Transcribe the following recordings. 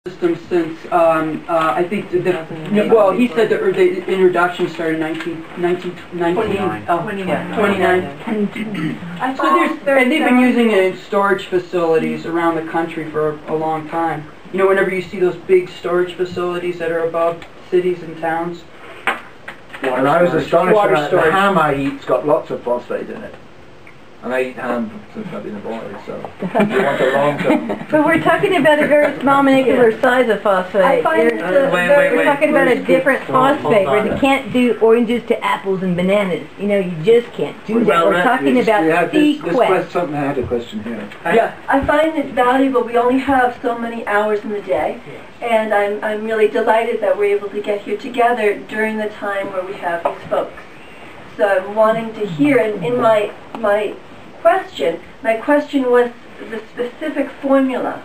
system since I think well, he said the introduction started in 29. So and they've been using it in storage facilities around the country for a long time. You know, whenever you see those big storage facilities that are above cities and towns. And I was astonished about the ham I eat. It's got lots of phosphate in it. And I eat ham since I've been a boy, so you want a long term. But we're talking about a very small molecular size of phosphate. We're talking about a different phosphate where they can't do oranges to apples and bananas. You know, you just can't do that. We're talking about sequence. I had a question here. Yeah, I find it valuable. We only have so many hours in the day, and I'm really delighted that we're able to get here together during the time where we have these folks. So I'm wanting to hear, and in my question was the specific formula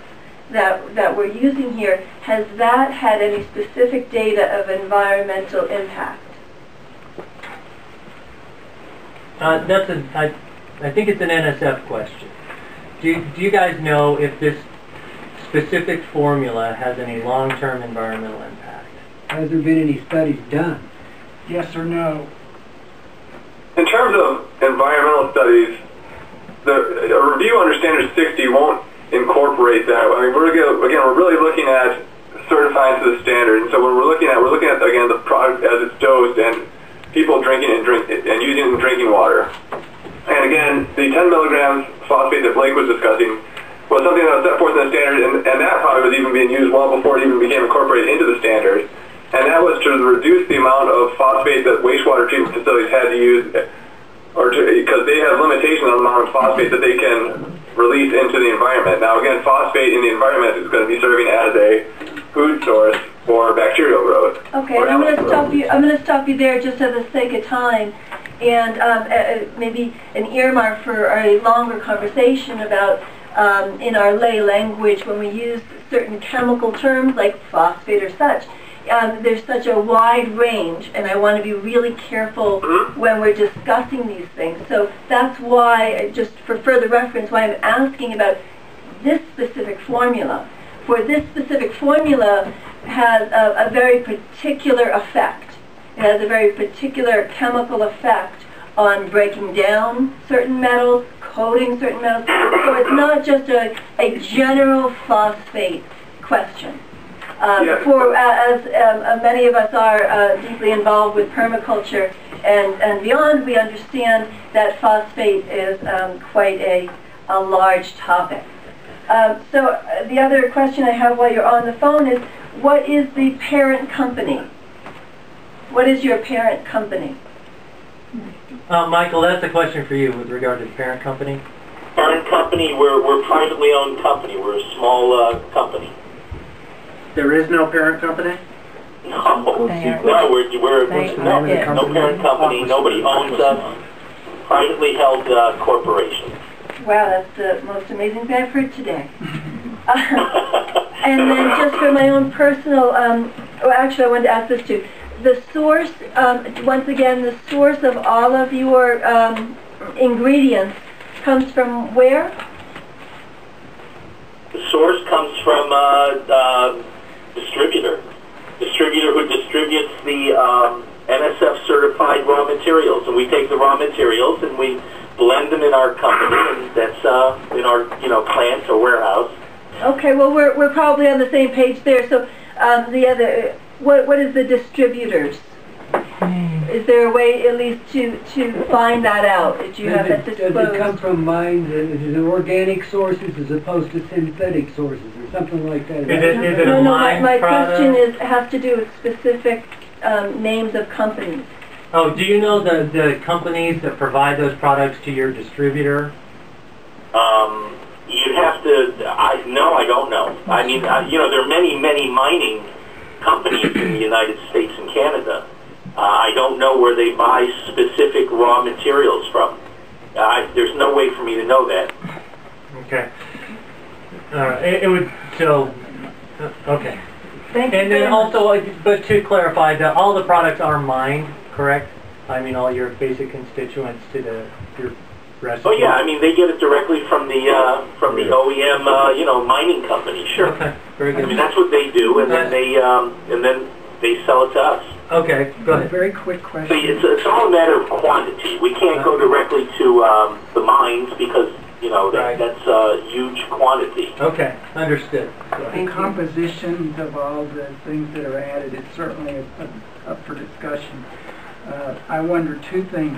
that we're using here. Has that had any specific data of environmental impact? I think it's an NSF question. Do you guys know if this specific formula has any long-term environmental impact? Has there been any studies done? Yes or no? In terms of environmental studies, a review under Standard 60 won't incorporate that. I mean, we're really looking at certifying to the standard. And so when we're looking at again the product as it's dosed and people drinking and using it in drinking water. And again, the 10 milligrams phosphate that Blake was discussing was something that was set forth in the standard, and that product was even being used well before it even became incorporated into the standard. And that was to reduce the amount of phosphate that wastewater treatment facilities had to use, because they have limitations on the amount of phosphate that they can release into the environment. Now, again, phosphate in the environment is going to be serving as a food source for bacterial growth. Okay, and I'm going to stop you there just for the sake of time, and maybe an earmark for a longer conversation about in our lay language when we use certain chemical terms like phosphate or such. There's such a wide range, and I want to be really careful when we're discussing these things. So that's why, just for further reference, why I'm asking about this specific formula. For this specific formula has a very particular effect. It has a very particular chemical effect on breaking down certain metals, coating certain metals. So it's not just a general phosphate question. As many of us are deeply involved with permaculture and beyond, we understand that phosphate is quite a large topic. So the other question I have while you're on the phone is, what is the parent company? What is your parent company? Michael, that's a question for you with regard to the parent company. Parent company, we're a privately owned company. We're a small company. There is no parent company? No, no parent company. Nobody owns us. Privately held corporation. Wow, that's the most amazing thing I've heard today. And then just for my own personal, actually I wanted to ask this too. The source, once again, the source of all of your ingredients comes from where? The source comes from distributor who distributes the NSF certified raw materials, and we take the raw materials and we blend them in our company, and that's in our plant or warehouse. Okay, well we're probably on the same page there. So the other, what is the distributors? Is there a way at least to find that out? Did you have that disclosed? Does it come from mines? Is it organic sources as opposed to synthetic sources or something like that? Is it a mine my product? question has to do with specific names of companies. Oh, do you know the companies that provide those products to your distributor? You'd have to. No, I don't know. I mean, there are many mining companies in the United States and Canada. I don't know where they buy specific raw materials from. There's no way for me to know that. Okay. It would okay. Thank you. And then also, but to clarify, all the products are mined, correct? I mean, all your basic constituents to your recipe. Oh yeah, I mean they get it directly from the OEM, mining company. Sure. Okay. Very good. I mean, that's what they do, and then they sell it to us. Okay, go ahead. Very quick question. See, it's all a matter of quantity. We can't go directly to the mines because, you know, that's a huge quantity. Okay, understood. The compositions of all the things that are added is certainly up for discussion. I wonder two things.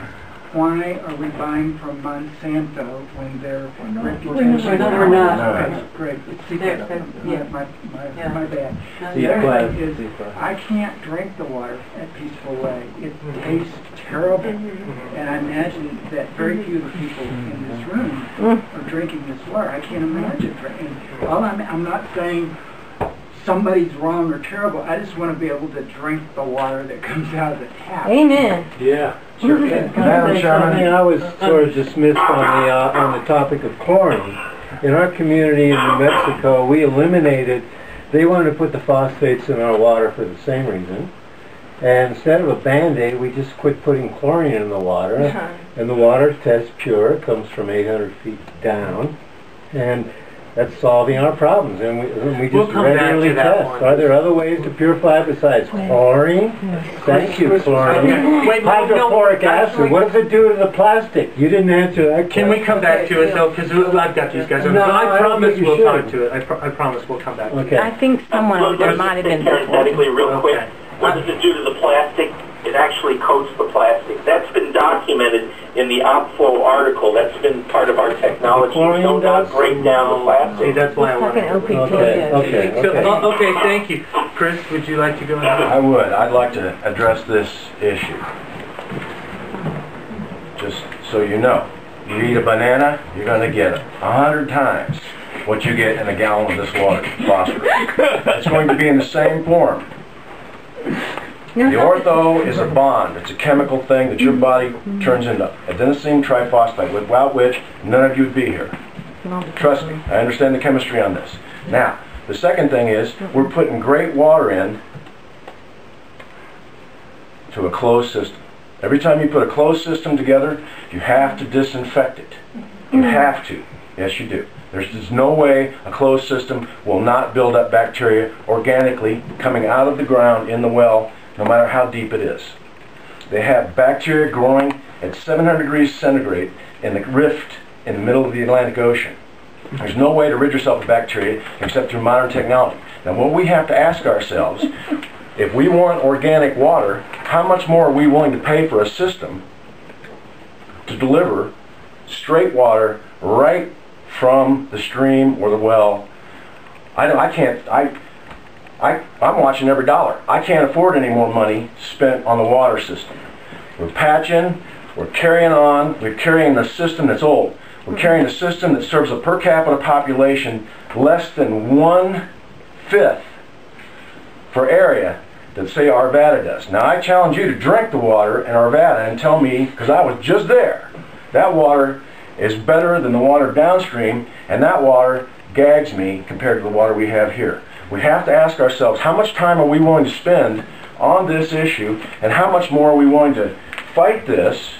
Why are we buying from Monsanto when they're reputation? We're not. Okay, great. My bad. See, The other thing is, I can't drink the water at Peaceful Way. It tastes terrible. And I imagine that very few of the people in this room are drinking this water. I can't imagine drinking. Well, I'm not saying somebody's wrong or terrible. I just want to be able to drink the water that comes out of the tap. Amen. Yeah. Sure. Madam Chairman, I was sort of dismissed on the topic of chlorine. In our community in New Mexico, we eliminated, they wanted to put the phosphates in our water for the same reason. And instead of a Band-Aid, we just quit putting chlorine in the water. And the water tests pure, it comes from 800 feet down. And that's solving our problems, and we just regularly test. Are there other ways to purify besides chlorine? Thank you, chlorine. Hydrochloric acid, what does it do to the plastic? You didn't answer that. Can we come back to it, though, because I've got these guys. No, I promise we'll talk to it. I promise we'll come back to it. Okay. I think someone, there might have been Parenthetically, real quick, what does it do to the plastic? It actually coats the plastic. That's been documented in the OpFlow article. That's been part of our technology. We don't break down the plastic. See, that's why I want to. Okay, thank you. Chris, would you like to go ahead? I would. I'd like to address this issue. Just so you know, you eat a banana, you're going to get 100 times what you get in a gallon of this water, phosphorus. It's going to be in the same form. The ortho is a bond. It's a chemical thing that your body turns into adenosine triphosphate, without which none of you would be here. Trust me, I understand the chemistry on this. Now, the second thing is, we're putting great water in to a closed system. Every time you put a closed system together, you have to disinfect it. You have to. Yes, you do. There's no way a closed system will not build up bacteria organically coming out of the ground in the well, no matter how deep it is. They have bacteria growing at 700 degrees centigrade in the rift in the middle of the Atlantic Ocean. There's no way to rid yourself of bacteria except through modern technology. Now what we have to ask ourselves, if we want organic water, how much more are we willing to pay for a system to deliver straight water right from the stream or the well? I'm watching every dollar. I can't afford any more money spent on the water system. We're patching, we're carrying on, we're carrying a system that's old. We're carrying a system that serves a per capita population less than 1/5 for area that, say, Arvada does. Now, I challenge you to drink the water in Arvada and tell me, because I was just there, that water is better than the water downstream, and that water gags me compared to the water we have here. We have to ask ourselves, how much time are we willing to spend on this issue, and how much more are we willing to fight this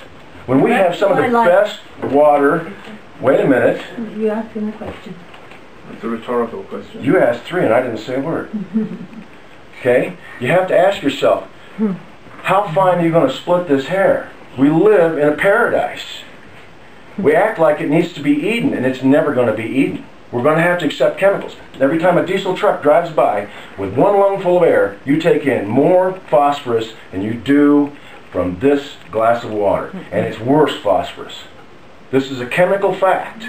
when we have some of the best water? Wait a minute. You asked him a question. It's a rhetorical question. You asked 3 and I didn't say a word. Okay? You have to ask yourself, how fine are you going to split this hair? We live in a paradise. We act like it needs to be Eden, and it's never going to be Eden. We're going to have to accept chemicals. Every time a diesel truck drives by with one lungful of air, you take in more phosphorus than you do from this glass of water. And it's worse phosphorus. This is a chemical fact.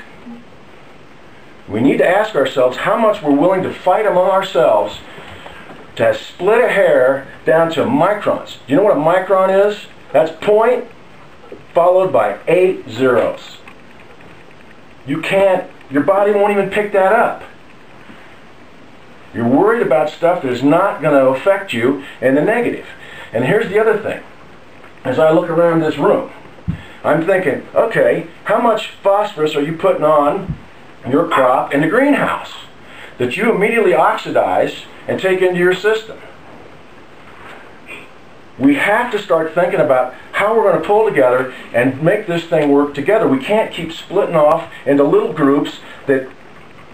We need to ask ourselves how much we're willing to fight among ourselves to split a hair down to microns. Do you know what a micron is? That's point followed by 8 zeros. You can't, your body won't even pick that up. You're worried about stuff that is not going to affect you in the negative. And here's the other thing. As I look around this room, I'm thinking, okay, how much phosphorus are you putting on your crop in the greenhouse that you immediately oxidize and take into your system? We have to start thinking about how we're going to pull together and make this thing work together. We can't keep splitting off into little groups that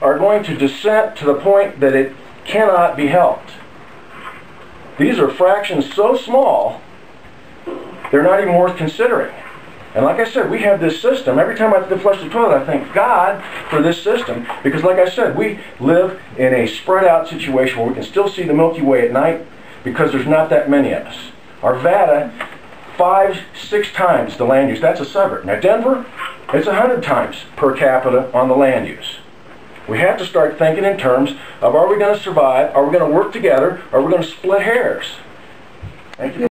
are going to dissent to the point that it cannot be helped. These are fractions so small, they're not even worth considering. And like I said, we have this system. Every time I flush the toilet, I thank God for this system, because like I said, we live in a spread out situation where we can still see the Milky Way at night because there's not that many of us. Arvada, 5-6 times the land use. That's a suburb. Now Denver, it's 100 times per capita on the land use. We have to start thinking in terms of, are we going to survive? Are we going to work together? Or are we going to split hairs? Thank you.